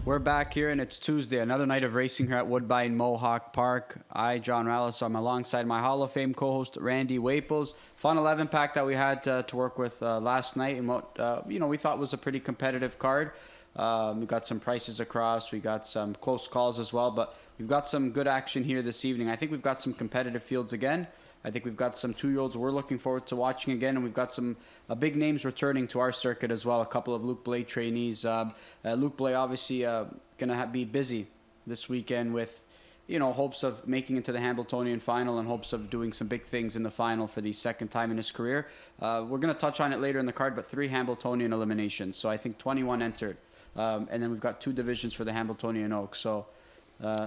We're back here, and it's Tuesday, another night of racing here at Woodbine Mohawk Park. I, John Rallis, I'm alongside my Hall of Fame co-host, Randy Waples. Fun 11-pack that we had to work with last night, and what we thought was a pretty competitive card. We got some prices across, we got some close calls as well, but we've got some good action here this evening. I think we've got some competitive fields again. I think we've got some 2-year-olds we're looking forward to watching again, and we've got some big names returning to our circuit as well. A couple of Luke Blais trainees. Luke Blais obviously going to be busy this weekend with, hopes of making it to the Hambletonian final and hopes of doing some big things in the final for the second time in his career. We're going to touch on it later in the card, but 3 Hambletonian eliminations. So I think 21 entered. And then we've got 2 divisions for the Hambletonian Oaks. So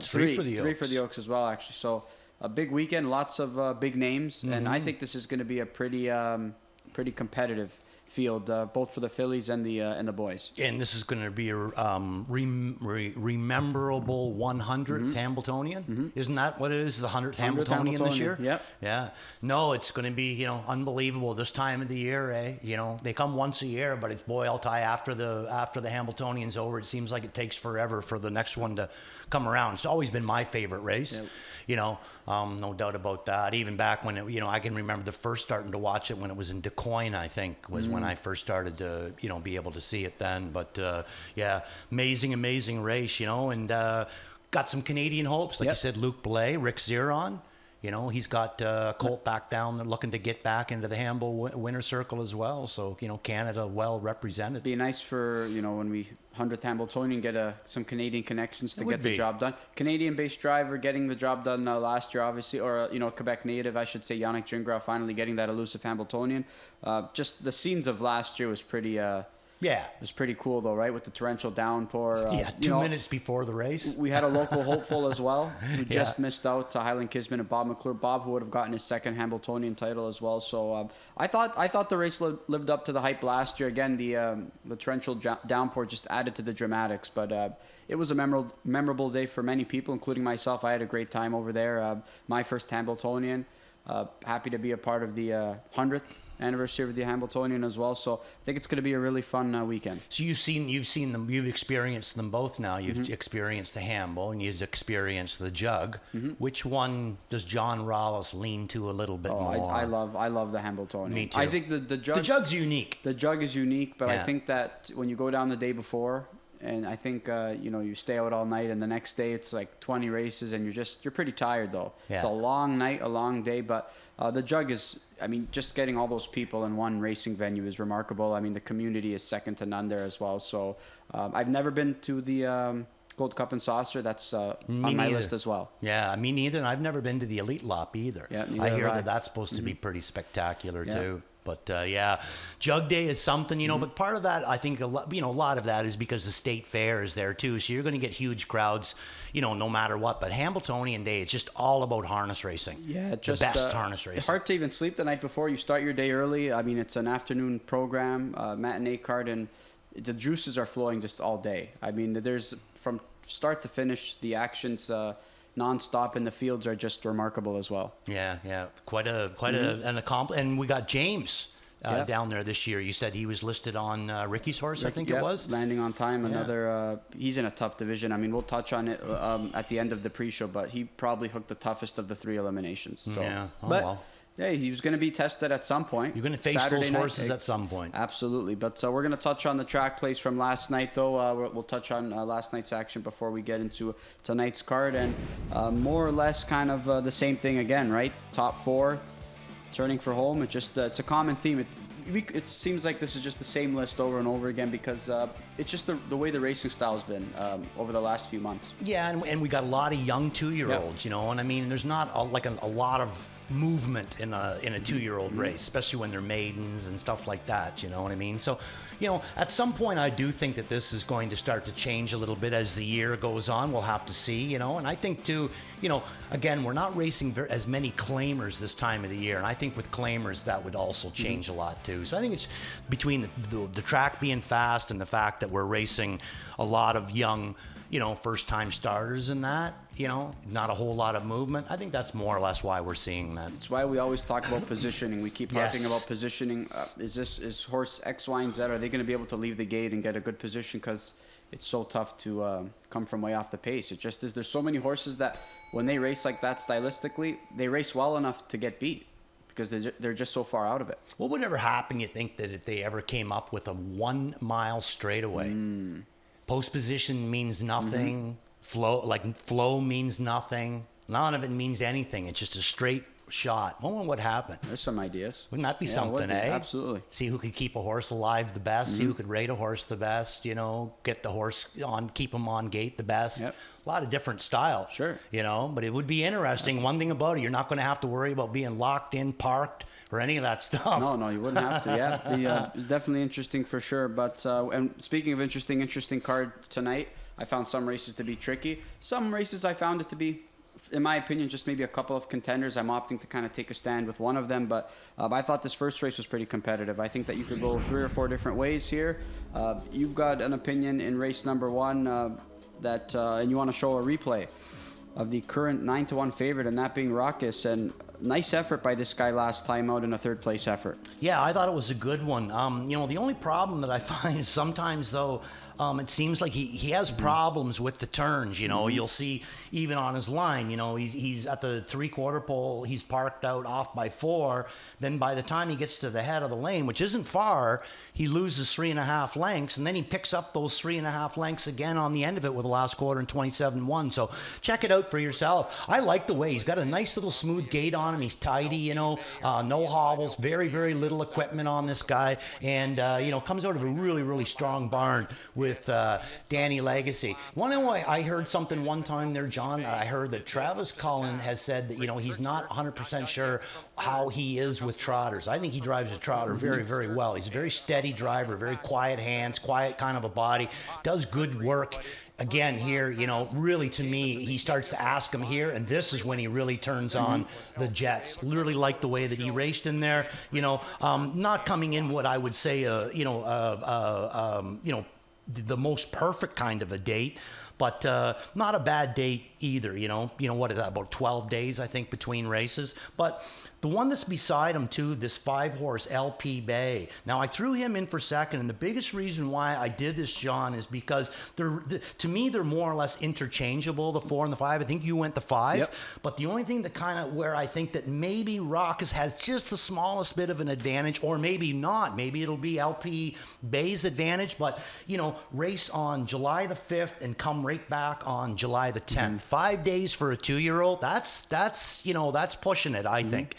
three for the Oaks. 3 for the Oaks as well, actually. So a big weekend, lots of big names, and I think this is going to be a pretty competitive field, both for the fillies and the boys. And this is going to be a rememberable 100th Hambletonian. Isn't that what it is? The 100th Hambletonian this year? Yep. Yeah. No, it's going to be unbelievable this time of the year. They come once a year, but it's I'll tell you, after the Hambletonian's over, it seems like it takes forever for the next one to come around. It's always been my favorite race. Yep. No doubt about that. Even back when I can remember the first starting to watch it when it was in Du Quoin, I think, was when I first started to, be able to see it then. But amazing race, and got some Canadian hopes. Like you said, Luke Blais, Rick Ziron. He's got Colt back down there looking to get back into the Hamble winner circle as well. So, Canada well represented. Be nice for, when we 100th Hambletonian get some Canadian connections to get the job done. Canadian-based driver getting the job done last year, obviously, or, Quebec native, I should say, Yannick Gingras finally getting that elusive Hambletonian. Just the scenes of last year was pretty... Yeah. It was pretty cool, though, right? With the torrential downpour. 2 minutes before the race. We had a local hopeful as well who just missed out to Highland Kisman and Bob McClure. Bob, who would have gotten his second Hambletonian title as well. So I thought the race lived up to the hype last year. Again, the torrential downpour just added to the dramatics. But it was a memorable day for many people, including myself. I had a great time over there. My first Hambletonian. Happy to be a part of the 100th anniversary of the Hambletonian as well. So I think it's going to be a really fun weekend. So you've seen them, you've experienced them both now. You've experienced the Hamble and you've experienced the Jug. Which one does John Rallis lean to a little bit more? I love the Hambletonian. Me too. I think the Jug's unique. The Jug is unique, but I think that when you go down the day before, and I think you stay out all night, and the next day it's like 20 races, and you're pretty tired though. Yeah. It's a long night, a long day, but the Jug is, just getting all those people in one racing venue is remarkable. The community is second to none there as well. So I've never been to the Gold Cup and Saucer. That's on my list as well. Yeah, me neither. And I've never been to the Elite Lop either. Yeah, I hear that's supposed to be pretty spectacular too. But Jug Day is something, but part of that, I think, a lot of that is because the state fair is there too. So you're going to get huge crowds, no matter what. But Hambletonian Day, it's just all about harness racing. Yeah, the best harness racing. It's hard to even sleep the night before. You start your day early. It's an afternoon program, matinee card, and the juices are flowing just all day. There's from start to finish, the actions non-stop in the fields are just remarkable as well. Yeah, quite an accomplishment. And we got James down there this year. You said he was listed on Ricky's horse, I think it was. Landing on time. Another. He's in a tough division. We'll touch on it at the end of the pre-show, but he probably hooked the toughest of the 3 eliminations. So. Yeah. Well. Yeah, he was going to be tested at some point. You're going to face Saturday those horses at some point. Absolutely. But we're going to touch on the track plays from last night, though. We'll touch on last night's action before we get into tonight's card. And more or less kind of the same thing again, right? Top 4, turning for home. It's a common theme. It seems like this is just the same list over and over again because it's just the way the racing style has been over the last few months. Yeah, and we got a lot of young 2-year-olds, and there's not a lot of movement in a 2-year-old race, especially when they're maidens and stuff like that, So, at some point I do think that this is going to start to change a little bit as the year goes on. We'll have to see, and I think too, again, we're not racing as many claimers this time of the year, and I think with claimers that would also change a lot too. So I think it's between the track being fast and the fact that we're racing a lot of young, first-time starters and that, not a whole lot of movement. I think that's more or less why we're seeing that. It's why we always talk about positioning. We keep talking about positioning. Is horse X, Y, and Z, are they going to be able to leave the gate and get a good position because it's so tough to come from way off the pace. It just is. There's so many horses that when they race like that stylistically, they race well enough to get beat because they're just so far out of it. What would ever happen, you think, that if they ever came up with a 1 mile straightaway? Post position means nothing. Flow means nothing. None of it means anything. It's just a straight shot. I wonder what happened. There's some ideas. Wouldn't that be something, eh? Absolutely. See who could keep a horse alive the best, see who could rate a horse the best, get the horse on, keep him on gate the best. Yep. A lot of different style. Sure. But it would be interesting. One thing about it, you're not going to have to worry about being locked in, parked, or any of that stuff. No, you wouldn't have to. Yeah, definitely interesting for sure. But and speaking of interesting card tonight, I found some races to be tricky. Some races I found it to be, in my opinion, just maybe a couple of contenders. I'm opting to kind of take a stand with one of them, but I thought this first race was pretty competitive. I think that you could go 3 or 4 different ways here. You've got an opinion in race number 1 and you want to show a replay of the current 9-1 favorite, and that being Raucus. And nice effort by this guy last time out in a 3rd place effort. Yeah, I thought it was a good one. The only problem that I find is sometimes, though, it seems like he has problems with the turns. You'll see even on his line, he's at the 3/4 pole, he's parked out off by 4. Then by the time he gets to the head of the lane, which isn't far, he loses 3.5 lengths, and then he picks up those 3.5 lengths again on the end of it with the last quarter in 27-1. So check it out for yourself. I like the way he's got a nice little smooth gait on him. He's tidy, no hobbles, very, very little equipment on this guy, and comes out of a really, really strong barn with Danny Legacy. Want to know why I heard something one time there, John? I heard that Travis Cullen has said that he's not 100% sure how he is with trotters. I think he drives a trotter very, very well. He's a very steady driver, very quiet hands, quiet kind of a body, does good work. Again, here, really to me, he starts to ask him here, and this is when he really turns on the jets. Literally like the way that he raced in there. Not coming in what I would say, the most perfect kind of a date, but not a bad date either. What is that, about 12 days I think between races. But the one that's beside him too, this 5-horse LP Bay. Now I threw him in for second, and the biggest reason why I did this, John, is because to me they're more or less interchangeable, the 4 and the 5. I think you went the 5. Yep. But the only thing that kind of where I think that maybe Raucus has just the smallest bit of an advantage, or maybe not. Maybe it'll be LP Bay's advantage, but race on July the 5th and come right back on July the 10th. 5 days for a 2-year-old. That's pushing it, I think.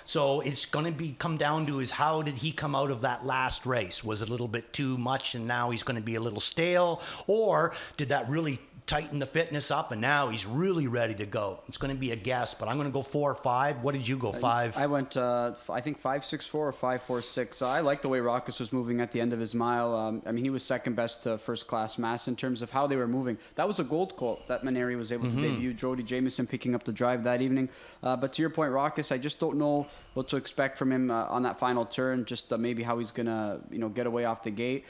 So it's going to come down to is how did he come out of that last race? Was it a little bit too much and now he's going to be a little stale, or did that really tighten the fitness up and now he's really ready to go? It's going to be a guess, but I'm going to go 4 or 5. What did you go, 5? I went I think 5.64 or 5.46. I like the way Raucus was moving at the end of his mile. He was second best to first class mass in terms of how they were moving. That was a gold colt that Maneri was able to debut. Jody Jamieson picking up the drive that evening. But to your point, Raucus, I just don't know what to expect from him on that final turn. Just maybe how he's gonna get away off the gate.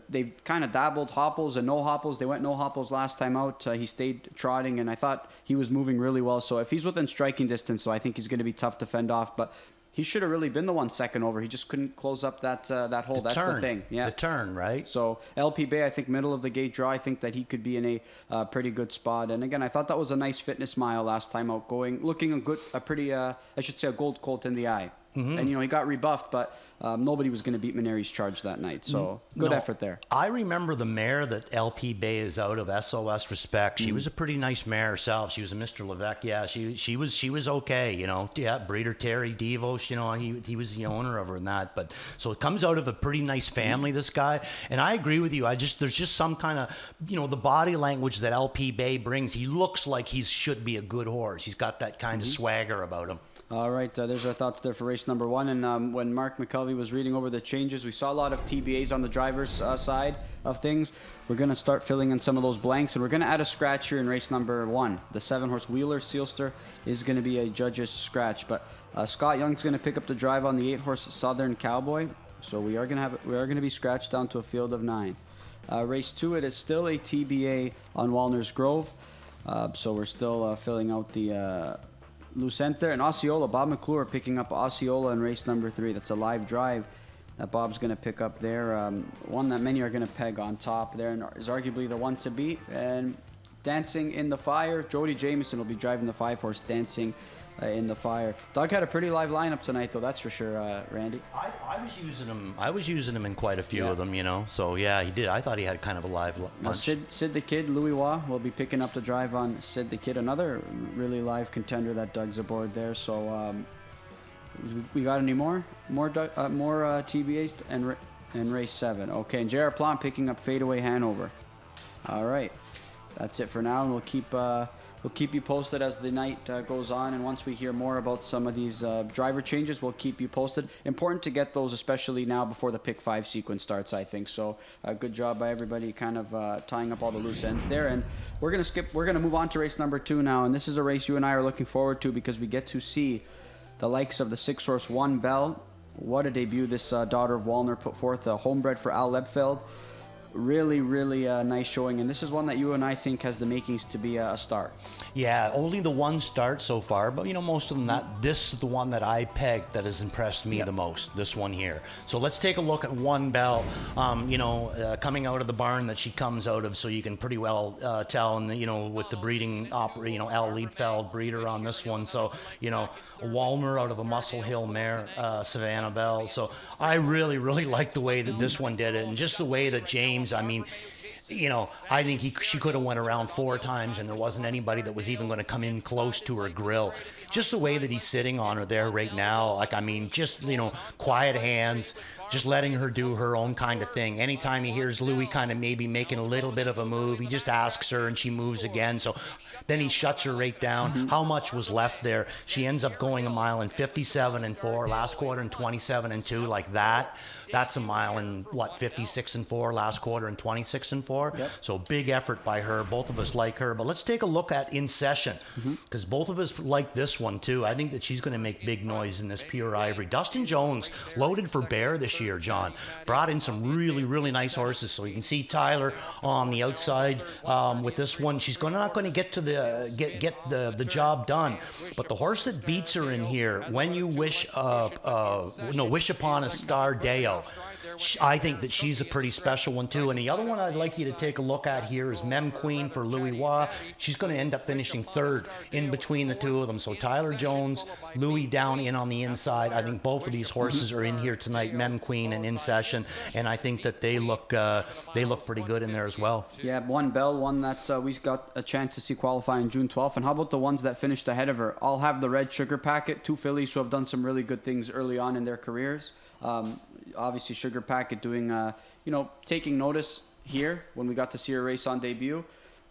They've kind of dabbled hopples and no hopples. They went no hopples last time out. He stayed trotting, and I thought he was moving really well. So if he's within striking distance, so I think he's going to be tough to fend off. But he should have really been the one second over. He just couldn't close up that hole. That's the thing. Yeah, the turn, right? So LP Bay, I think middle of the gate draw. I think that he could be in a pretty good spot. And again, I thought that was a nice fitness mile last time out, looking a gold colt in the eye. And he got rebuffed, but nobody was going to beat Maneri's charge that night. So good effort there. I remember the mare that LP Bay is out of, SOS Respect. She was a pretty nice mare herself. She was a Mr. Levesque. Yeah, she was okay. Yeah, breeder Terry Devos. He was the owner of her and that. But so it comes out of a pretty nice family. This guy, and I agree with you. There's just some kind of the body language that LP Bay brings. He looks like he should be a good horse. He's got that kind of swagger about him. All right, there's our thoughts there for race number 1. And when Mark McKelvey was reading over the changes, we saw a lot of TBAs on the driver's side of things. We're going to start filling in some of those blanks, and we're going to add a scratch here in race number 1. The 7-horse Wheeler Sealster is going to be a judge's scratch, but Scott Young's going to pick up the drive on the 8-horse Southern Cowboy. So we are going to be scratched down to a field of 9. Race 2, it is still a TBA on Walner's Grove. So we're still filling out the loose ends there. And Osceola, Bob McClure picking up Osceola in race number 3. That's a live drive. that Bob's going to pick up there. One that many are going to peg on top there and is arguably the one to beat. And Dancing in the Fire, Jody Jamieson will be driving the 5-horse Dancing in the Fire. Doug had a pretty live lineup tonight, though, that's for sure, Randy. I was using him in quite a few of them, So, yeah, he did. I thought he had kind of a live lunch. Sid the Kid, Louis Waugh will be picking up the drive on Sid the Kid, another really live contender that Doug's aboard there. So, we got any more TBAs and race 7. Okay, and J.R. Plante picking up Fadeaway Hanover. All right, that's it for now, and we'll keep you posted as the night goes on, and once we hear more about some of these driver changes, we'll keep you posted. Important to get those, especially now before the pick 5 sequence starts, I think. So good job by everybody kind of tying up all the loose ends there. And we're going to move on to race number 2 now, and this is a race you and I are looking forward to because we get to see the likes of the 6-horse One Bell. What a debut this daughter of Wallner put forth, a homebred for Al Lebfeld. Really, really nice showing, and this is one that you and I think has the makings to be a star. Yeah, only the one start so far, but most of them, this is the one that I pegged that has impressed me the most, this one here. So let's take a look at One Bell, coming out of the barn that she comes out of, so you can pretty well tell, and with the breeding, Al Liebfeld breeder on this one, so, Walmer out of a Muscle Hill mare, Savannah Bell. So I really, really like the way that this one did it, and just the way that James, I think she could have went around 4 times and there wasn't anybody that was even going to come in close to her grill. Just the way that he's sitting on her there right now, just quiet hands, just letting her do her own kind of thing. Anytime he hears Louis kind of maybe making a little bit of a move, he just asks her and she moves again. So then he shuts her right down. How much was left there? She ends up going a mile in 57 and 4, last quarter in 27 and 2, like that. That's a mile in 56 and 4, last quarter in 26 and 4. Yep. So big effort by her. Both of us like her. But let's take a look at In Session, because both of us like this one too. I think that she's going to make big noise in this Pure Ivory. Dustin Jones loaded for Bear this year, John. Brought in some really, really nice horses. So you can see Tyler on the outside with this one. She's not going to get to the job done. But the horse that beats her in here, When You Wish Wish Upon a Star Deo. I think that she's a pretty special one too. And the other one I'd like you to take a look at here is Mem Queen for Louis Waugh. She's going to end up finishing 3rd in between the two of them. So Tyler Jones, Louis down in on the inside. I think both of these horses are in here tonight, Mem Queen and In Session, and I think that they look pretty good in there as well. Yeah, One Bell, one that we got a chance to see qualify on June 12th. And how about the ones that finished ahead of her? I'll Have the Red Sugar Packet, 2 fillies who have done some really good things early on in their careers. Obviously, Sugar Packet doing, taking notice here when we got to see her race on debut.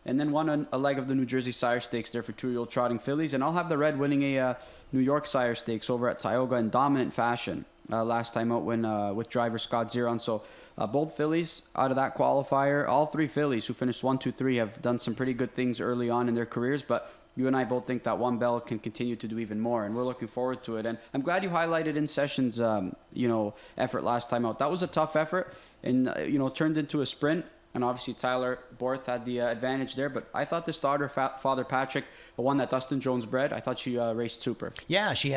And then won a leg of the New Jersey Sire Stakes there for 2-year-old trotting fillies. And I'll Have the Red winning a New York Sire Stakes over at Tioga in dominant fashion last time out with driver Scott Zeron. So both fillies out of that qualifier, all 3 fillies who finished 1, 2, 3 have done some pretty good things early on in their careers. But you and I both think that One Bell can continue to do even more, and we're looking forward to it. And I'm glad you highlighted In Session's, effort last time out. That was a tough effort, and turned into a sprint. And obviously Tyler Borth had the advantage there. But I thought this daughter, Father Patrick, the one that Dustin Jones bred, I thought she raced super. Yeah, she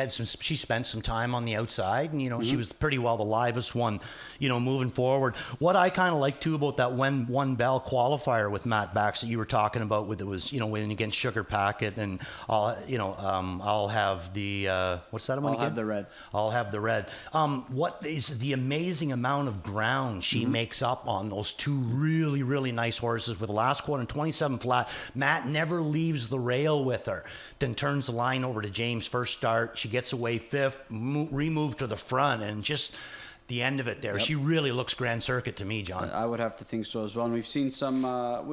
spent some time on the outside, and she was pretty well the livest one, moving forward. What I kind of like too about that One Bell qualifier with Matt Bax that you were talking about, with it was winning against Sugar Packet, and I'll have the what's that one again? I'll Have the Red. I'll Have the Red. What is the amazing amount of ground she makes up on those 2 really, really nice horses with the last quarter and 27 flat. Matt never leaves the rail with her. Then turns the line over to James first start. She gets away 5th, removed to the front, and just the end of it there. Yep. She really looks Grand Circuit to me, John. I would have to think so as well. And we've seen some,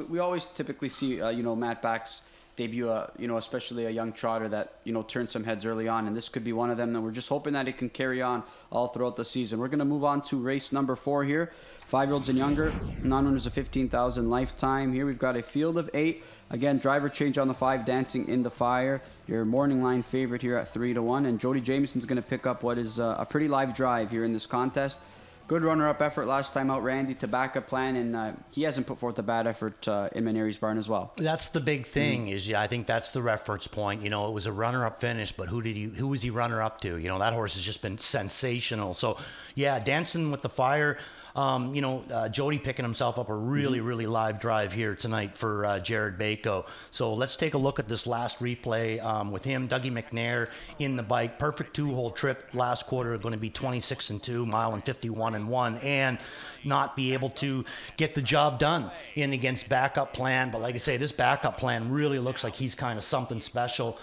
we always typically see, Matt Bax debut, especially a young trotter that, turns some heads early on. And this could be one of them. And we're just hoping that it can carry on all throughout the season. We're going to move on to race number 4 here. 5-year-olds and younger, non-winners of 15,000 lifetime. Here we've got a field of 8. Again, driver change on the 5, Dancing in the Fire. Your morning line favorite here at 3-1. And Jody Jamieson's going to pick up what is a pretty live drive here in this contest. good runner-up effort last time out, Randy, to back up plan, and he hasn't put forth a bad effort in Maneri's barn as well. That's the big thing I think that's the reference point. It was a runner-up finish, but who was he runner-up to? That horse has just been sensational. So, yeah, dancing with the fire. Jody picking himself up a really, really live drive here tonight for Jared Bako. So let's take a look at this last replay with him, Dougie McNair in the bike. Perfect 2-hole trip last quarter, going to be 26-2, mile and 51-1, and not be able to get the job done in against backup plan. But like I say, this backup plan really looks like he's kind of something special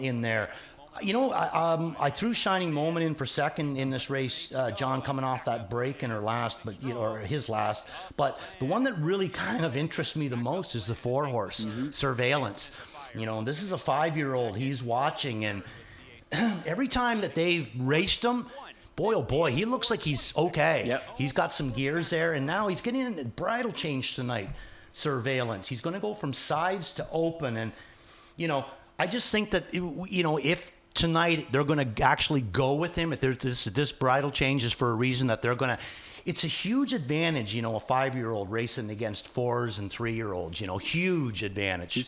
in there. I threw Shining Moment in for second in this race, John, coming off that break in her last, or his last. But the one that really kind of interests me the most is the 4-horse, Surveillance. This is a 5-year-old. He's watching, and every time that they've raced him, boy, oh boy, he looks like he's okay. Yep. He's got some gears there, and now he's getting a bridle change tonight, Surveillance. He's going to go from sides to open, and, I just think that, if tonight they're going to actually go with him, if there's this bridle change is for a reason, that they're going to, it's a huge advantage, a 5-year-old racing against 4s and 3-year-olds, huge advantage. He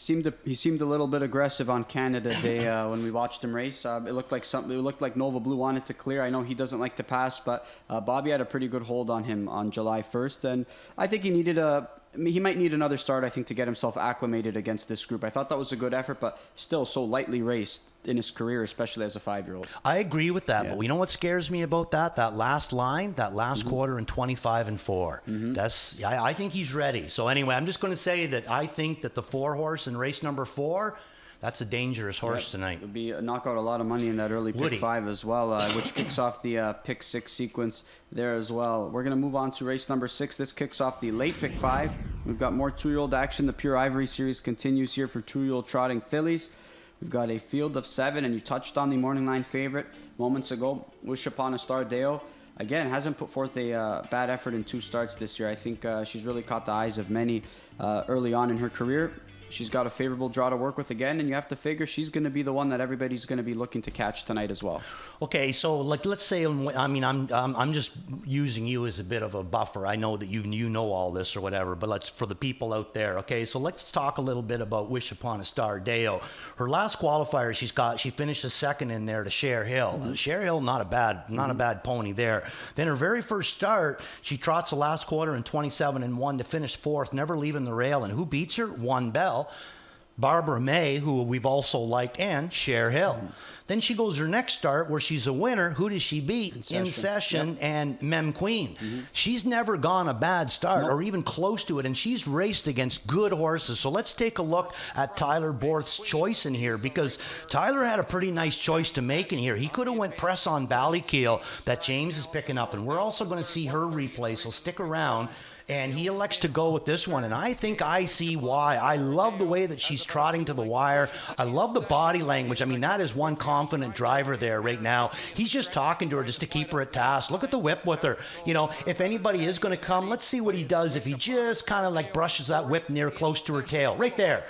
seemed a little bit aggressive on Canada Day when we watched him race. It looked like Nova Blue wanted to clear. I know he doesn't like to pass, but Bobby had a pretty good hold on him on July 1st, and I think he might need another start, I think, to get himself acclimated against this group. I thought that was a good effort, but still so lightly raced in his career, especially as a 5-year-old. I agree with that, but you know what scares me about that? That last line, that last quarter in 25-4. I think he's ready. So anyway, I'm just going to say that I think that the 4-horse in race number 4, that's a dangerous horse tonight. It'll be knock out a lot of money in that early pick 5 as well, which kicks off the pick 6 sequence there as well. We're going to move on to race number 6. This kicks off the late pick 5. We've got more 2-year-old action. The Pure Ivory series continues here for 2-year-old trotting fillies. We've got a field of 7, and you touched on the morning line favorite moments ago, Wish Upon a Star Deo. Again, hasn't put forth a bad effort in 2 starts this year. I think she's really caught the eyes of many early on in her career. She's got a favorable draw to work with again, and you have to figure she's going to be the one that everybody's going to be looking to catch tonight as well. Okay, so let's say, I'm just using you as a bit of a buffer. I know that you know all this or whatever, but for the people out there. Okay, so let's talk a little bit about Wish Upon a Star Deo. Her last qualifier, she finished a second in there to Cher Hill. Cher Hill, not a bad pony there. Then her very first start, she trots the last quarter in 27-1 to finish 4th, never leaving the rail. And who beats her? One Bell. Barbara May, who we've also liked, and Cher Hill. Then she goes her next start where she's a winner. Who does she beat? In Session and Mem Queen. She's never gone a bad start or even close to it, and she's raced against good horses. So let's take a look at Tyler Borth's choice in here, because Tyler had a pretty nice choice to make in here. He could have went Press on Ballykeel that James is picking up, and we're also going to see her replay, so stick around. And he elects to go with this one, and I think I see why. I love the way that she's trotting to the wire. I love the body language. I mean, that is one confident driver there right now. He's just talking to her just to keep her at task. Look at the whip with her. If anybody is going to come, let's see what he does if he just kind of like brushes that whip near close to her tail. Right there.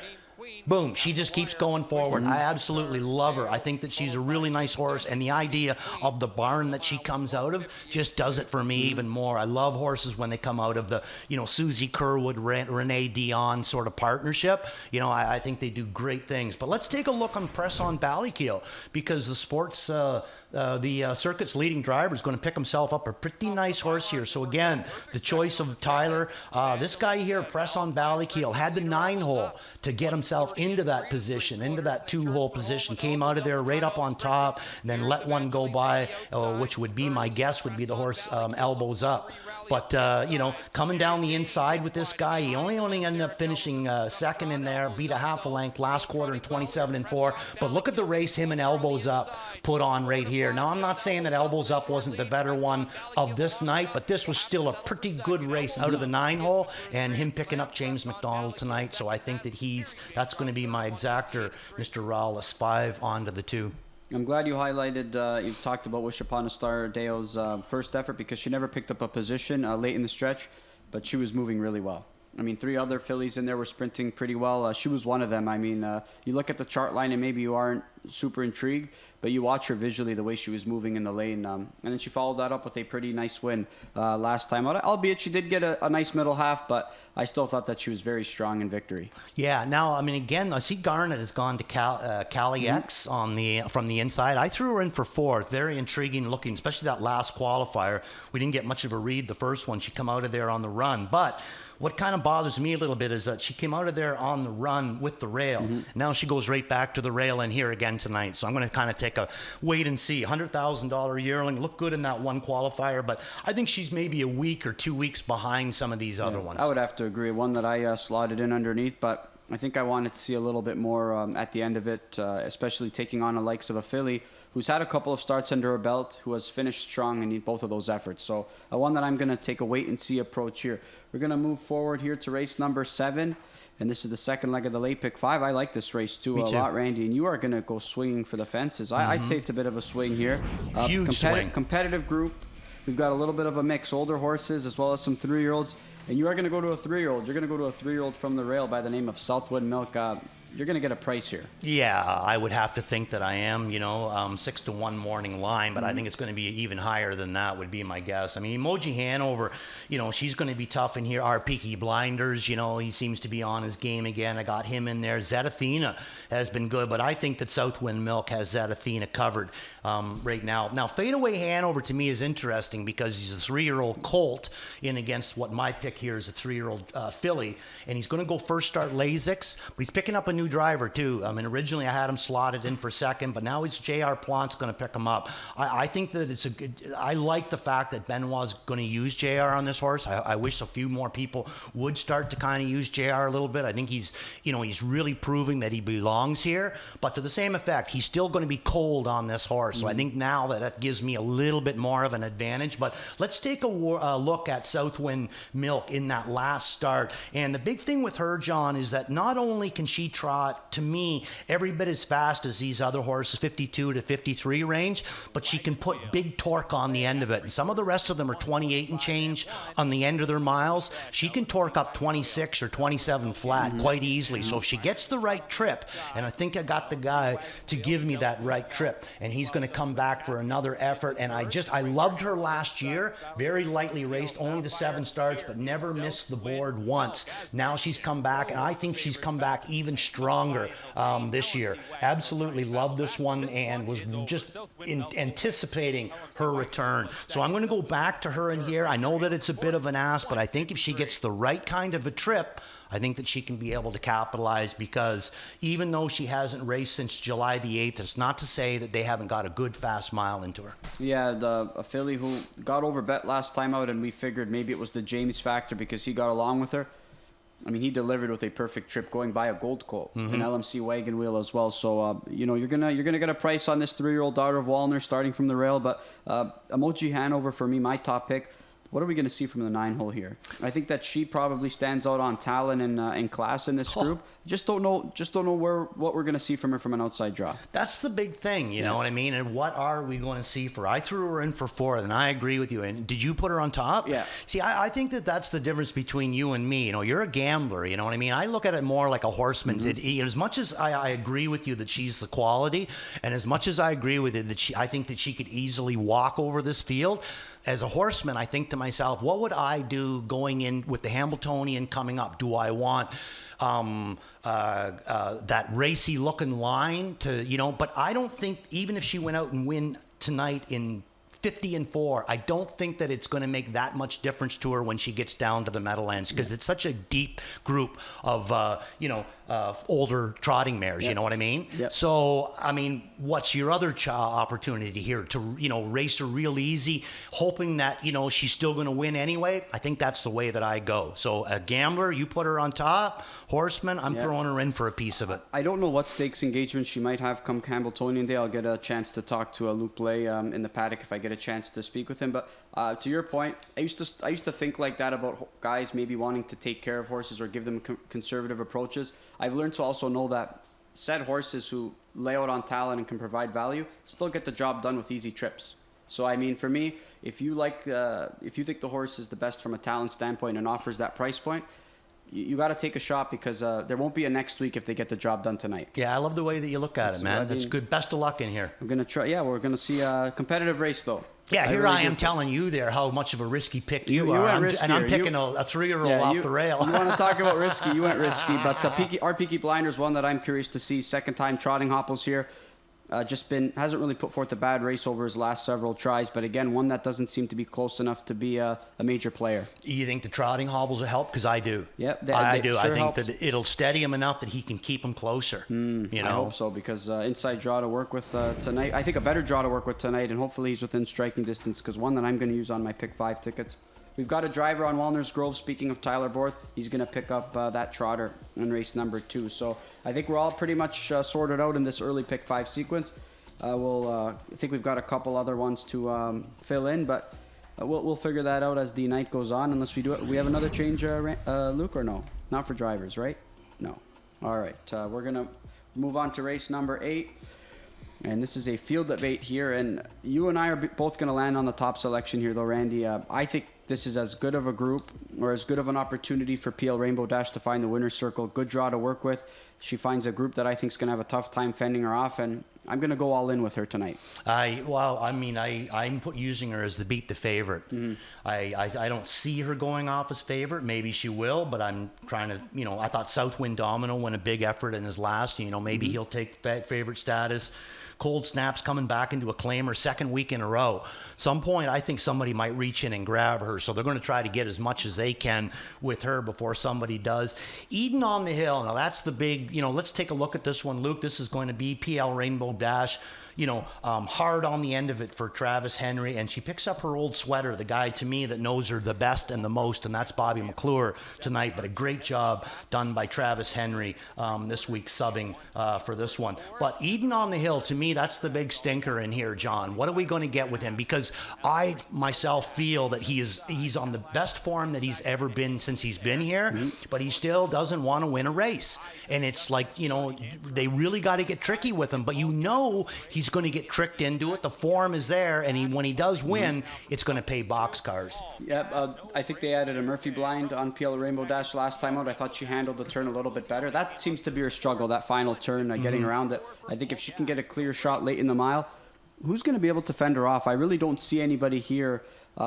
Boom, she just keeps going forward. I absolutely love her. I think that she's a really nice horse, and the idea of the barn that she comes out of just does it for me even more. I love horses when they come out of the, Susie Kerwood, Renee Dion sort of partnership. I think they do great things. But let's take a look on Press on Ballykeel, because the circuit's leading driver is going to pick himself up a pretty nice horse here. So again, the choice of Tyler, this guy here, Press on Ballykeel, had the 9-hole to get himself into that position, into that 2-hole position, came out of there right up on top, and then let one go by, which would be, my guess, would be the horse Elbows Up. But, coming down the inside with this guy, he only ended up finishing second in there, beat a half a length last quarter in 27-4. But look at the race him and Elbows Up put on right here. Now, I'm not saying that Elbows Up wasn't the better one of this night, but this was still a pretty good race out of the 9-hole, and him picking up James McDonald tonight. So I think that that's going to be my exactor, Mr. Rowless, 5 onto the 2. I'm glad you highlighted, you talked about Wish Upon a Star Deo's first effort, because she never picked up a position late in the stretch, but she was moving really well. 3 other fillies in there were sprinting pretty well. She was one of them. You look at the chart line and maybe you aren't super intrigued. But you watch her visually, the way she was moving in the lane. And then she followed that up with a pretty nice win last time out. Albeit she did get a nice middle half, but I still thought that she was very strong in victory. Yeah, now, I mean, again, I see Garnet has gone to Cali X from the inside. I threw her in for fourth. Very intriguing looking, especially that last qualifier. We didn't get much of a read the first one. She come out of there on the run. But what kind of bothers me a little bit is that she came out of there on the run with the rail. Now she goes right back to the rail in here again tonight. So I'm going to kind of take a wait and see. $100,000 yearling, looked good in that one qualifier, but I think she's maybe a week or 2 weeks behind some of these other ones. I would have to agree. One that I slotted in underneath, but I think I wanted to see a little bit more at the end of it, especially taking on the likes of a filly who's had a couple of starts under her belt, who has finished strong in both of those efforts. So one that I'm going to take a wait-and-see approach here. We're going to move forward here to race number 7, and this is the second leg of the late pick 5. I like this race too, a lot, Randy, and you are going to go swinging for the fences. I'd say it's a bit of a swing here. Huge swing. Competitive group. We've got a little bit of a mix, older horses as well as some 3-year-olds. And you are going to go to a 3-year-old. You're going to go to a 3-year-old from the rail by the name of Southwind Milk. You're going to get a price here. Yeah, I would have to think that I am, 6-1 morning line, but I think it's going to be even higher than that would be my guess. I mean, Emoji Hanover, she's going to be tough in here. Our Peaky Blinders, he seems to be on his game again. I got him in there. Zed Athena has been good, but I think that Southwind Milk has Zed Athena covered right now. Now, Fadeaway Hanover to me is interesting because he's a 3-year-old colt in against what my pick here is a 3-year-old filly, and he's going to go first start Lasix, but he's picking up a new driver too. I mean, originally I had him slotted in for second, but now it's J.R. Plant's going to pick him up. I think that it's a good. I like the fact that Benoit's going to use J.R. on this horse. I wish a few more people would start to kind of use J.R. a little bit. I think he's really proving that he belongs here. But to the same effect, he's still going to be cold on this horse. So I think now that gives me a little bit more of an advantage. But let's take a look at Southwind Milk in that last start. And the big thing with her, John, is that not only can she trot, to me, every bit as fast as these other horses, 52 to 53 range, but she can put big torque on the end of it. And some of the rest of them are 28 and change on the end of their miles. She can torque up 26 or 27 flat quite easily. So if she gets the right trip, and I think I got the guy to give me that right trip, and he's going to come back for another effort. And I loved her last year, very lightly raced, only the 7 starts, but never missed the board once. Now she's come back, and I think she's come back even stronger this year. Absolutely loved this one and was just anticipating her return. So I'm going to go back to her in here. I know that it's a bit of an ask, but I think if she gets the right kind of a trip, I think that she can be able to capitalize, because even though she hasn't raced since July the 8th, it's not to say that they haven't got a good fast mile into her. Yeah, a filly who got over bet last time out, and we figured maybe it was the James factor because he got along with her. I mean, he delivered with a perfect trip going by a gold colt, an LMC wagon wheel as well. So, you're gonna get a price on this 3-year-old daughter of Wallner starting from the rail. But Emoji Hanover for me, my top pick. What are we going to see from the 9-hole here? I think that she probably stands out on talent and class in this group. Just don't know what we're going to see from her from an outside draw. That's the big thing, you know what I mean? And what are we going to see for? I threw her in for 4th, and I agree with you. And did you put her on top? Yeah. See, I think that's the difference between you and me. You're a gambler, you know what I mean? I look at it more like a horseman. As much as I agree with you that she's the quality, and as much as I agree with it that I think that she could easily walk over this field, as a horseman, I think to myself, what would I do going in with the Hambletonian coming up? Do I want that racy looking line to, but I don't think even if she went out and win tonight in 50-4, I don't think that it's going to make that much difference to her when she gets down to the Meadowlands, because it's such a deep group of, older trotting mares, you know what I mean? Yep. So, I mean, what's your other opportunity here? To, race her real easy, hoping that, she's still going to win anyway? I think that's the way that I go. So, a gambler, you put her on top. Horseman, I'm throwing her in for a piece of it. I don't know what stakes engagement she might have come Hambletonian Day. I'll get a chance to talk to Luke Blay in the paddock if I get a chance to speak with him. But to your point, I used to think like that about guys maybe wanting to take care of horses or give them conservative approaches. I've learned to also know that said horses who lay out on talent and can provide value still get the job done with easy trips. So I mean, for me, if you think the horse is the best from a talent standpoint and offers that price point, you got to take a shot because there won't be a next week if they get the job done tonight. Yeah, I love the way that you look at it, man. That's good. Best of luck in here. We're gonna try. Yeah, we're gonna see a competitive race though. Yeah, here I am telling you there how much of a risky pick you are. And I'm picking a 3-year-old off the rail. You want to talk about risky? You went risky, but our Peaky Blinders, one that I'm curious to see. Second time trotting Hopples here. Hasn't really put forth a bad race over his last several tries, but again, one that doesn't seem to be close enough to be a major player. You think the trotting hobbles will help? Because I do. Yep, I do. Sure I think helped. that it'll steady him enough that he can keep him closer. You know? I hope so, because inside draw to work with tonight. I think a better draw to work with tonight, and hopefully he's within striking distance, because one that I'm going to use on my pick 5 tickets. We've got a driver on Walner's Grove. Speaking of Tyler Borth, he's going to pick up that trotter in race number 2. So I think we're all pretty much sorted out in this early pick 5 sequence. I think we've got a couple other ones to fill in, but we'll figure that out as the night goes on. Unless we do it, we have another change, Luke, or no? Not for drivers, right? No. All right. We're gonna move on to race number 8, and this is a field debate here. And you and I are both gonna land on the top selection here, though, Randy. I think this is as good of a group or as good of an opportunity for PL Rainbow Dash to find the winner's circle. Good draw to work with. She finds a group that I think is going to have a tough time fending her off, and I'm going to go all in with her tonight. I'm using her as the beat the favorite. Mm-hmm. I don't see her going off as favorite. Maybe she will, but I'm trying to, I thought Southwind Domino went a big effort in his last. Maybe he'll take favorite status. Cold Snap's coming back into a claimer second week in a row. Some point, I think somebody might reach in and grab her, so they're going to try to get as much as they can with her before somebody does. Eden on the Hill, now that's the big, let's take a look at this one, Luke. This is going to be PL Rainbow Dash. Hard on the end of it for Travis Henry, and she picks up her old sweater, the guy to me that knows her the best and the most, and that's Bobby McClure tonight. But a great job done by Travis Henry this week subbing for this one. But Eden on the Hill, to me, that's the big stinker in here, John. What are we going to get with him? Because I myself feel that he's on the best form that he's ever been since he's been here, but he still doesn't want to win a race. And it's like, they really got to get tricky with him, but he's going to get tricked into it. The form is there, and when he does win, it's going to pay boxcars. Yeah, I think they added a Murphy blind on PL Rainbow Dash last time out. I thought she handled the turn a little bit better. That seems to be her struggle, that final turn, getting around it. I think if she can get a clear shot late in the mile, who's going to be able to fend her off? I really don't see anybody here,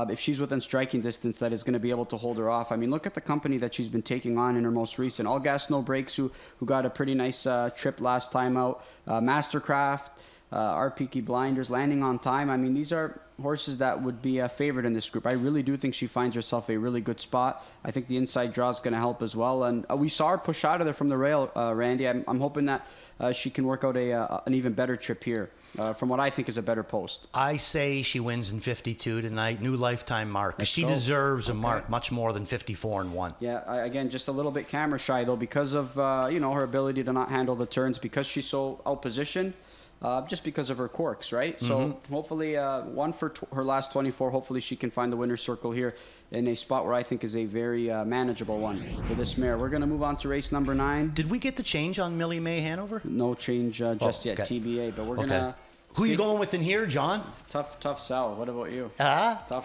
if she's within striking distance, that is going to be able to hold her off. I mean, look at the company that she's been taking on in her most recent. All Gas No Brakes, who got a pretty nice trip last time out. Mastercraft, our Peaky Blinders, Landing on Time. I mean, these are horses that would be a favorite in this group. I really do think she finds herself a really good spot. I think the inside draw is going to help as well. And we saw her push out of there from the rail, Randy. I'm hoping that she can work out an even better trip here from what I think is a better post. I say she wins in 52 tonight, new lifetime mark. She deserves a mark much more than 54-1. Yeah, again, just a little bit camera shy though, because of her ability to not handle the turns, because she's so out positioned. Just because of her quirks, right? So hopefully, one for her last 24, hopefully she can find the winner's circle here in a spot where I think is a very manageable one for this mare. We're going to move on to race number 9. Did we get the change on Millie May Hanover? No change just yet, okay. TBA, but we're going to... Who are you going with in here, John? Tough sell. What about you?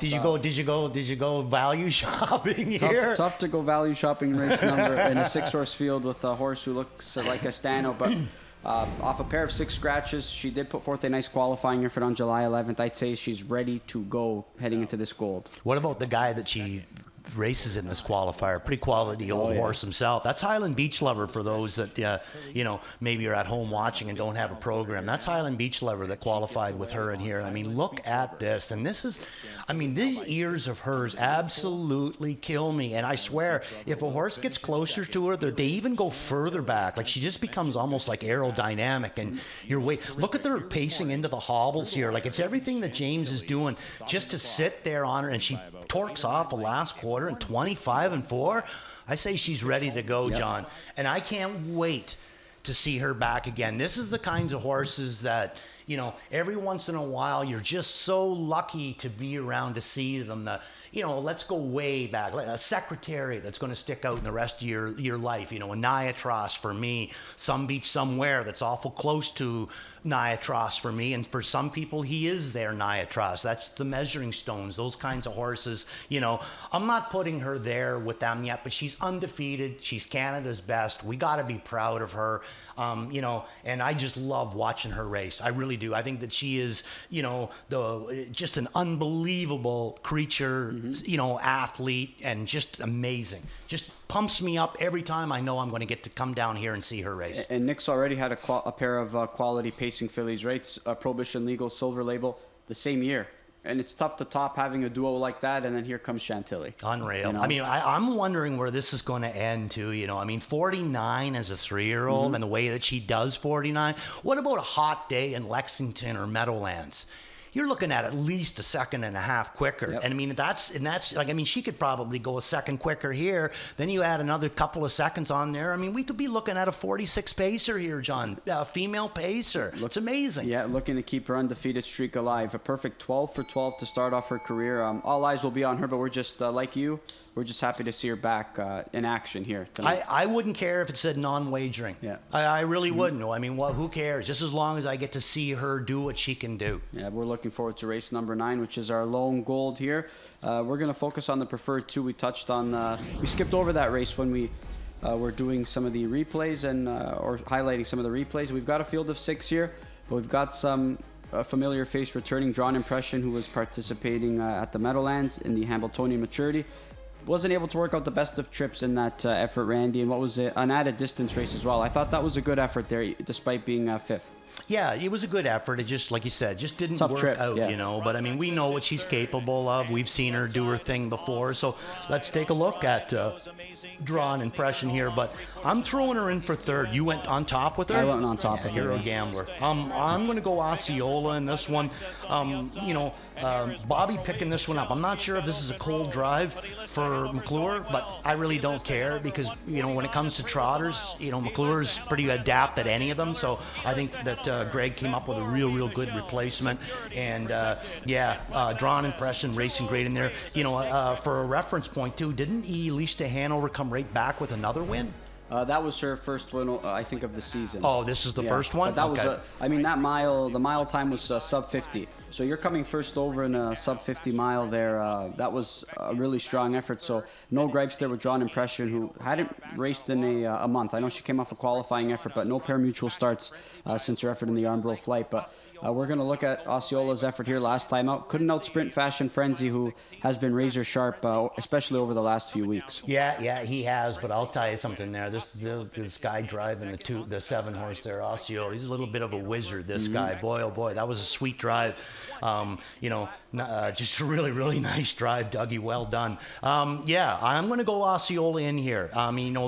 Did you go value shopping here? Tough to go value shopping in race number in a 6-horse field with a horse who looks like a Stano, but... off a pair of 6 scratches, she did put forth a nice qualifying effort on July 11th. I'd say she's ready to go heading into this gold. What about the guy that she races in this qualifier? Pretty quality old horse himself. That's Highland Beach Lover for those that, maybe are at home watching and don't have a program. That's Highland Beach Lover that qualified with her in here. I mean, look at this. And these ears of hers absolutely kill me. And I swear, if a horse gets closer to her, they even go further back. Like, she just becomes almost like aerodynamic. And look at their pacing into the hobbles here. Like, it's everything that James is doing just to sit there on her. And she torques off the last quarter and 25-4. I say she's ready to go, John. And I can't wait to see her back again. This is the kinds of horses that, every once in a while you're just so lucky to be around to see them. let's go way back. Like a secretary that's going to stick out in the rest of your life. A Niatros for me. Some Beach Somewhere that's awful close to Niatros for me, and for some people he is their Niatros. That's the Measuring Stones, those kinds of horses. I'm not putting her there with them yet, but she's undefeated. She's Canada's best. We got to be proud of her. And I just love watching her race. I really do. I think that she is, just an unbelievable creature, athlete, and just amazing. Just pumps me up every time I know I'm going to get to come down here and see her race. And Nick's already had a pair of quality pacing fillies, right? Prohibition Legal Silver Label the same year. And it's tough to top having a duo like that, and then here comes Chantilly. Unreal. I mean, I'm wondering where this is going to end, too. 49 as a 3-year-old, and the way that she does 49. What about a hot day in Lexington or Meadowlands? You're looking at least a second and a half quicker. Yep. And that's like, she could probably go a second quicker here. Then you add another couple of seconds on there. We could be looking at a 46 pacer here, John. Female pacer. It's amazing. Yeah, looking to keep her undefeated streak alive. A perfect 12 for 12 to start off her career. All eyes will be on her, but we're just like you. We're just happy to see her back in action here tonight. I wouldn't care if it said non-wagering. Yeah. I really wouldn't. Who cares? Just as long as I get to see her do what she can do. Yeah, we're looking forward to race number 9, which is our lone gold here. We're going to focus on the Preferred 2. We touched on, we skipped over that race when we were doing some of the replays and or highlighting some of the replays. We've got a field of 6 here, but we've got some familiar face returning. Drawn Impression, who was participating at the Meadowlands in the Hambletonian Maturity. Wasn't able to work out the best of trips in that effort, Randy, and what was an added distance race as well. I thought that was a good effort there, despite being 5th. Yeah, it was a good effort. It just, like you said, just didn't Tough work trip, out, yeah. But we know what she's capable of. We've seen her do her thing before. So let's take a look at Drawn Impression here. But I'm throwing her in for 3rd. You went on top with her? I went on top with her. You're a gambler. I'm going to go Osceola in this one. Bobby picking this one up. I'm not sure if this is a cold drive for McClure, but I really don't care because, when it comes to trotters, McClure's pretty adept at any of them. So I think that Greg came up with a real good replacement. And, Drawn Impression, racing great in there. For a reference point, too, didn't Elista Hanover come right back with another win? That was her first win, I think, of the season. Oh, this is the first one? But that was, the mile time was sub 50. So you're coming first over in a sub 50 mile there. That was a really strong effort. So no gripes there with Drawn Impression, who hadn't raced in a month. I know she came off a qualifying effort, but no pari-mutuel starts since her effort in the Armbro Flight. But we're going to look at Osceola's effort here last time out. Couldn't out-sprint Fashion Frenzy, who has been razor sharp, especially over the last few weeks. Yeah, he has. But I'll tell you something there. This guy driving the 7-horse there, Osceola, he's a little bit of a wizard, this guy. Boy, oh boy, that was a sweet drive. Just a really nice drive, Dougie. Well done. I'm going to go Osceola in here.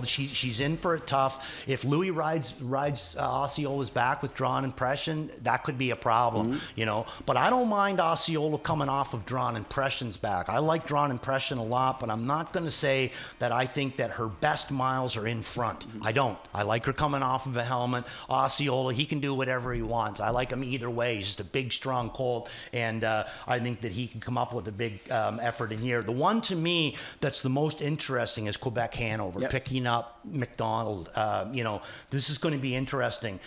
She's in for it tough. If Louis rides Osceola's back with Drawn Impression, that could be a problem, But I don't mind Osceola coming off of Drawn Impression's back. I like Drawn Impression a lot, but I'm not going to say that I think that her best miles are in front. I don't. I like her coming off of a helmet. Osceola, he can do whatever he wants. I like him either way. He's just a big, strong colt, and I think that he can come up with a big effort in here. The one to me that's the most interesting is Quebec Hanover, picking up McDonald. This is going to be interesting.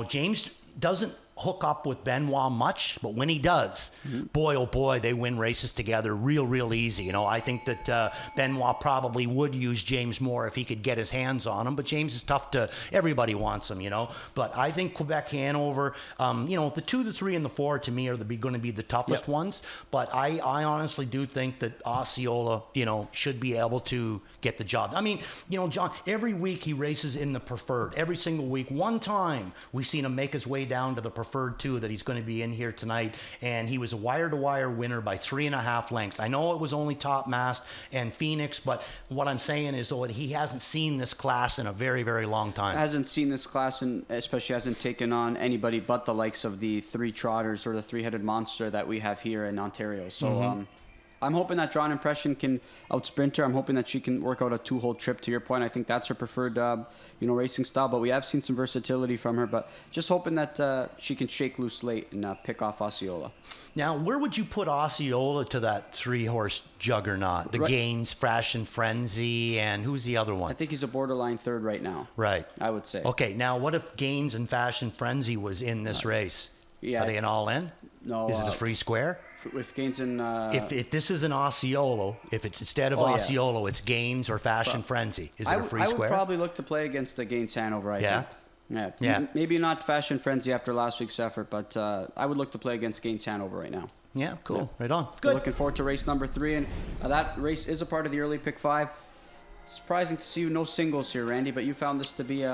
James doesn't hook up with Benoit much, but when he does, boy, oh boy, they win races together real easy. I think that Benoit probably would use James more if he could get his hands on him, but James is tough to, everybody wants him, But I think Quebec Hanover, the 2, the 3, and the 4 to me are going to be the toughest ones, but I honestly do think that Osceola, should be able to get the job. John, every week he races in the Preferred, every single week. One time we've seen him make his way down to the Preferred 2 that he's going to be in here tonight, and he was a wire-to-wire winner by 3.5 lengths. I know it was only Top Mast and Phoenix, but what I'm saying is, though, he hasn't seen this class in a very long time. Hasn't seen this class, and especially hasn't taken on anybody but the likes of the 3 trotters or the 3-headed monster that we have here in Ontario. So I'm hoping that Drawn Impression can outsprint her. I'm hoping that she can work out a 2-hole trip. To your point, I think that's her preferred, racing style. But we have seen some versatility from her. But just hoping that she can shake loose late and pick off Osceola. Now, where would you put Osceola to that 3-horse juggernaut? The Gaines, Fashion Frenzy, and who's the other one? I think he's a borderline third right now. Right. I would say. Okay, now what if Gaines and Fashion Frenzy was in this race? Yeah. Are they an all-in? No. Is it a free square? With Gaines and... If this is an Osceola, if it's instead of Osceola, it's Gaines or Fashion Frenzy. Is it a free square? I would probably look to play against the Gaines Hanover, I think. Yeah. Maybe not Fashion Frenzy after last week's effort, but I would look to play against Gaines Hanover right now. Yeah, cool. Yeah. Right on. Good. We're looking forward to race number 3, and that race is a part of the early pick 5. Surprising to see no singles here, Randy, but you found this to be,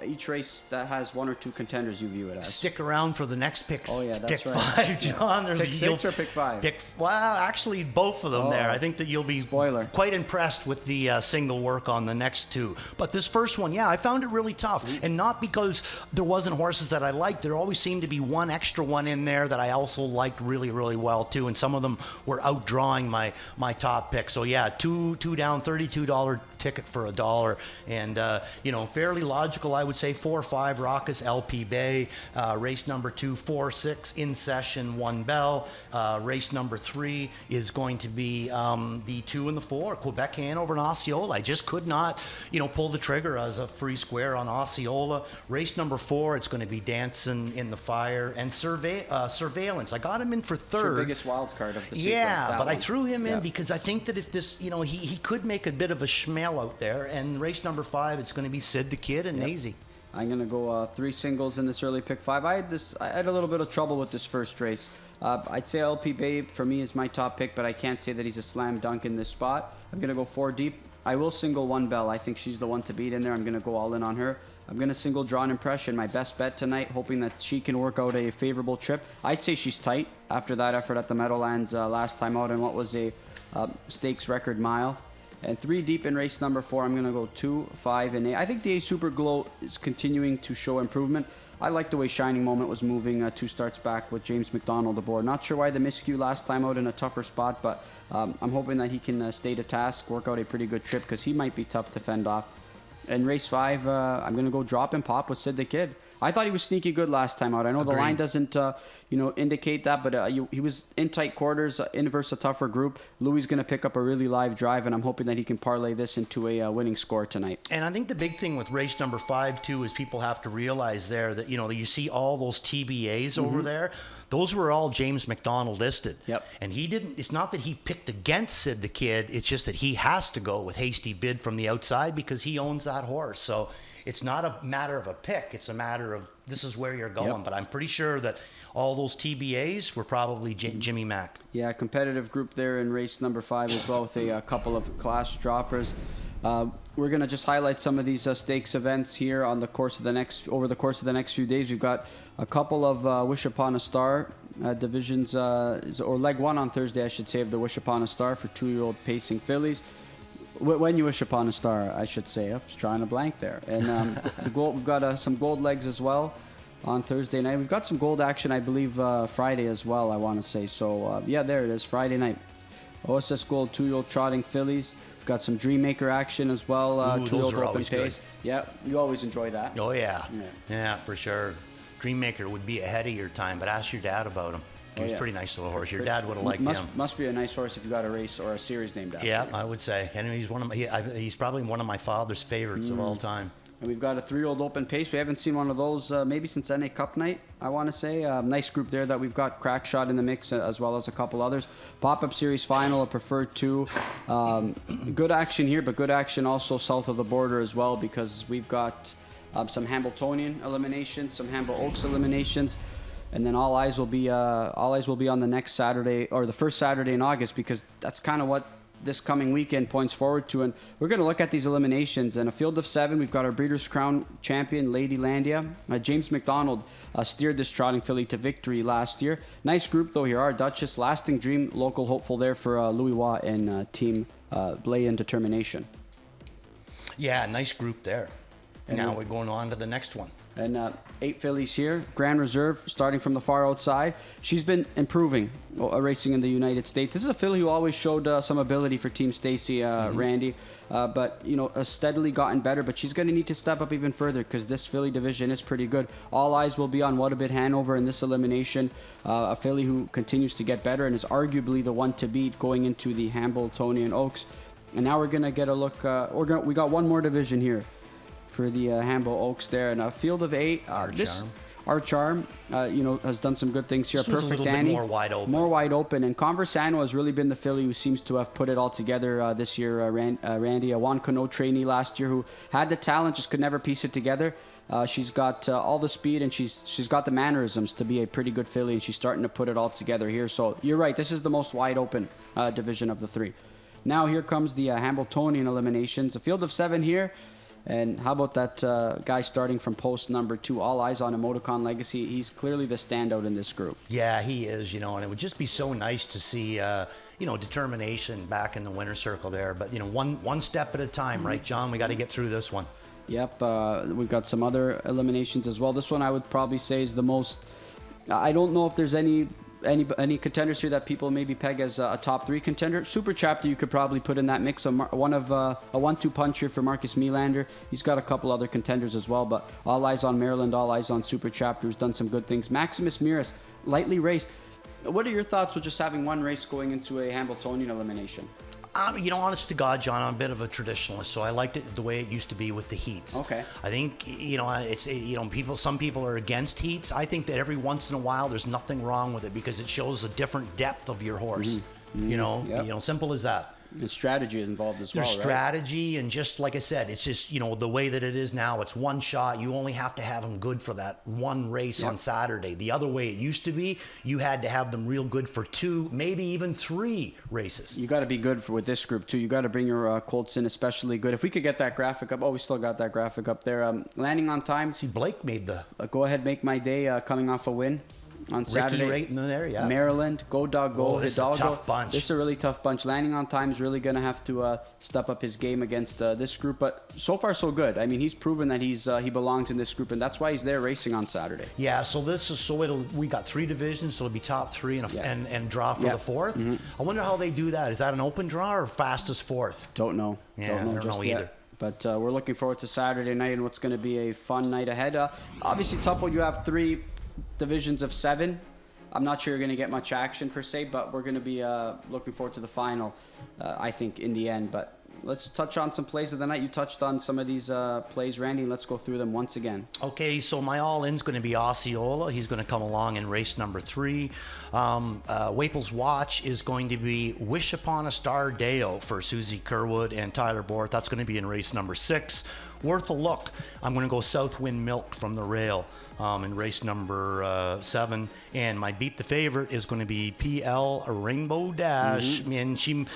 each race that has 1 or 2 contenders you view it as. Stick around for the next pick. Oh, yeah, that's pick right. 5, John. Yeah. Pick 6 or pick 5? Well, actually, both of them there. I think that you'll be quite impressed with the single work on the next 2. But this first one, I found it really tough. And not because there wasn't horses that I liked. There always seemed to be one extra one in there that I also liked really, really well, too. And some of them were outdrawing my top pick. So, 2 down, $32 ticket for $1, and fairly logical, I would say. 4-5 Raucous, LP Bay, race number 2, 4-6 In Session, 1 Bell. Race number 3 is going to be the 2 and the 4, Quebec Hanover and Osceola. I just could not, pull the trigger as a free square on Osceola. Race number 4, it's going to be Dancing in the Fire and Surveillance. I got him in for third. It's your biggest wild card of the sequence. Yeah, but I threw him in because I think that if this, he could make a bit of a schmel out there. And race number 5, it's going to be Sid the Kid and Nazy. I'm going to go 3 singles in this early pick 5. I had a little bit of trouble with this first race. I'd say LP Babe for me is my top pick, but I can't say that he's a slam dunk in this spot. I'm going to go 4 deep. I will single 1 Bell. I think she's the one to beat in there. I'm going to go all in on her. I'm going to single Drawn Impression, my best bet tonight, hoping that she can work out a favorable trip. I'd say she's tight after that effort at the Meadowlands last time out in what was a stakes record mile. And 3 deep in race number 4, I'm going to go 2, 5, and 8. I think the A Super Glow is continuing to show improvement. I like the way Shining Moment was moving 2 starts back with James McDonald aboard. Not sure why the miscue last time out in a tougher spot, but I'm hoping that he can stay to task, work out a pretty good trip, because he might be tough to fend off. In race 5, I'm going to go Drop and Pop with Sid the Kid. I thought he was sneaky good last time out. I know the line doesn't, indicate that, but he was in tight quarters, in versus a tougher group. Louis going to pick up a really live drive, and I'm hoping that he can parlay this into a winning score tonight. And I think the big thing with race number 5, too, is people have to realize there that, you see all those TBAs over there. Those were all James McDonald listed. Yep. And he didn't, it's not that he picked against Sid the Kid, it's just that he has to go with Hasty Bid from the outside because he owns that horse. So it's not a matter of a pick, it's a matter of this is where you're going. Yep. But I'm pretty sure that all those TBAs were probably Jimmy Mack. Yeah, competitive group there in race number 5 as well with a couple of class droppers. We're going to just highlight some of these stakes events here on the course of over the course of the next few days. We've got a couple of Wish Upon a Star divisions, or leg 1 on Thursday, I should say, of the Wish Upon a Star for 2-year-old pacing fillies. When you wish upon a star, I should say. I was trying to blank there. And we've got some gold legs as well on Thursday night. We've got some gold action, I believe, Friday as well, I want to say. So, there it is, Friday night. OSS Gold 2-year-old trotting fillies. We've got some Dreammaker action as well. 2-year-old open pace. Good. Yeah, you always enjoy that. Oh, yeah, for sure. Dreammaker would be ahead of your time, but ask your dad about him. He was a pretty nice little horse. Your dad would have liked him. Must be a nice horse if you got a race or a series named after him. I would say. And he's probably one of my father's favorites of all time. And we've got a 3-year-old open pace. We haven't seen one of those maybe since NA Cup night, I want to say. Nice group there that we've got. Crack Shot in the mix as well as a couple others. Pop-up series final, a preferred 2. Good action here, but good action also south of the border as well because we've got some Hambletonian eliminations, some Hamble Oaks eliminations. And then all eyes will be on the next Saturday or the first Saturday in August because that's kind of what this coming weekend points forward to. And we're going to look at these eliminations. In a field of 7, we've got our Breeders' Crown champion, Lady Landia. James McDonald steered this trotting filly to victory last year. Nice group though here. Our Duchess, Lasting Dream, local hopeful there for Louis Watt and Team Blay and Determination. Yeah, nice group there. And now we're going on to the next one. And 8 fillies here. Grand Reserve starting from the far outside. She's been improving racing in the United States. This is a filly who always showed some ability for Team Stacy, Randy. But, has steadily gotten better. But she's going to need to step up even further because this filly division is pretty good. All eyes will be on What A Bit Hanover in this elimination. A filly who continues to get better and is arguably the one to beat going into the Hambletonian Oaks. And now we're going to get a look. We got one more division here for the Hamble Oaks there, and a field of 8. Our Charm, has done some good things here. This one's Perfect a little Annie, bit more wide open. More wide open, and Conversano has really been the filly who seems to have put it all together this year. Randy, a Juan Cano trainee last year who had the talent, just could never piece it together. She's got all the speed, and she's got the mannerisms to be a pretty good filly, and she's starting to put it all together here. So you're right, this is the most wide open division of the 3. Now here comes the Hambletonian eliminations. A field of 7 here. And how about that guy starting from post number 2, All Eyes on Emoticon Legacy? He's clearly the standout in this group. Yeah, he is, and it would just be so nice to see, determination back in the winner's circle there. But, one step at a time, right, John? We got to get through this one. Yep, we've got some other eliminations as well. This one I would probably say is the most... I don't know if there's any contenders here that people maybe peg as a top 3 contender. Super Chapter you could probably put in that mix. A 1-2 punch here for Marcus Melander. He's got a couple other contenders as well, but All Eyes on Maryland, All Eyes on Super Chapter, who's done some good things. Maximus Miras, lightly raced. What are your thoughts with just having one race going into a Hambletonian elimination? Honest to God, John, I'm a bit of a traditionalist, so I liked it the way it used to be with the heats. Okay. I think, some people are against heats. I think that every once in a while there's nothing wrong with it because it shows a different depth of your horse. Yep. Simple as that. And strategy is involved as well, There's right? strategy, and just like I said, it's just, the way that it is now, it's one shot. You only have to have them good for that one race on Saturday. The other way it used to be, you had to have them real good for 2, maybe even 3 races. You got to be good with this group, too. You got to bring your Colts in especially good. If we could get that graphic up. Oh, we still got that graphic up there. Landing on time. See, Blake made the... Go ahead, make my day coming off a win on Saturday. Ricky right in there, yeah. Maryland, Go Dog Go, this is Hidalgo. a tough bunch. This is a really tough bunch. Landing on time is really going to have to step up his game against this group. But so far, so good. I mean, he's proven that he belongs in this group, and that's why he's there racing on Saturday. Yeah, so we got 3 divisions, so it'll be top 3 and draw for the 4th. Mm-hmm. I wonder how they do that. Is that an open draw or fastest 4th? Don't know. Yeah, I don't know either. But we're looking forward to Saturday night and what's going to be a fun night ahead. Obviously, tough one. You have 3 divisions of 7. I'm not sure you're going to get much action per se, but we're going to be looking forward to the final, I think, in the end. But let's touch on some plays of the night. You touched on some of these plays, Randy. Let's go through them once again. Okay, so my all-in's going to be Osceola. He's going to come along in race number 3. Waple's watch is going to be Wish Upon a Star Deo for Susie Kerwood and Tyler Borth. That's going to be in race number 6. Worth a look. I'm going to go Southwind Milk from the rail in race number 7. And my beat the favorite is going to be PL Rainbow Dash. And she,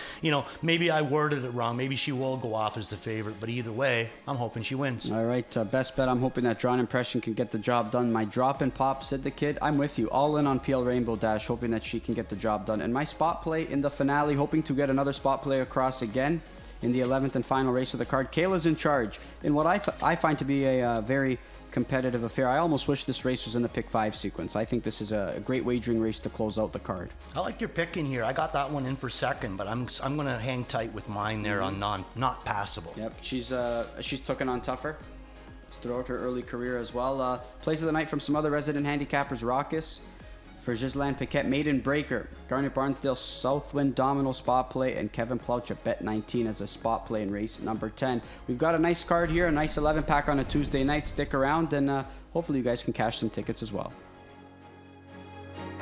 maybe I worded it wrong. Maybe she will go off as the favorite. But either way, I'm hoping she wins. All right, best bet. I'm hoping that Drawn Impression can get the job done. My drop and pop, said the kid. I'm with you. All in on PL Rainbow Dash, hoping that she can get the job done. And my spot play in the finale, hoping to get another spot play across again in the 11th and final race of the card. Kayla's in charge in what I find to be a very competitive affair. I almost wish this race was in the pick 5 sequence. I think this is a great wagering race to close out the card. I like your pick in here. I got that one in for second, but I'm going to hang tight with mine there on not passable. Yep, she's taken on tougher throughout her early career as well. Plays of the night from some other resident handicappers. Raucous for Ghislaine Paquette, Maiden Breaker, Garnet Barnsdale, Southwind Domino spot play, and Kevin Plouch at bet 19 as a spot play in race number 10. We've got a nice card here, a nice 11 pack on a Tuesday night. Stick around, and hopefully you guys can cash some tickets as well.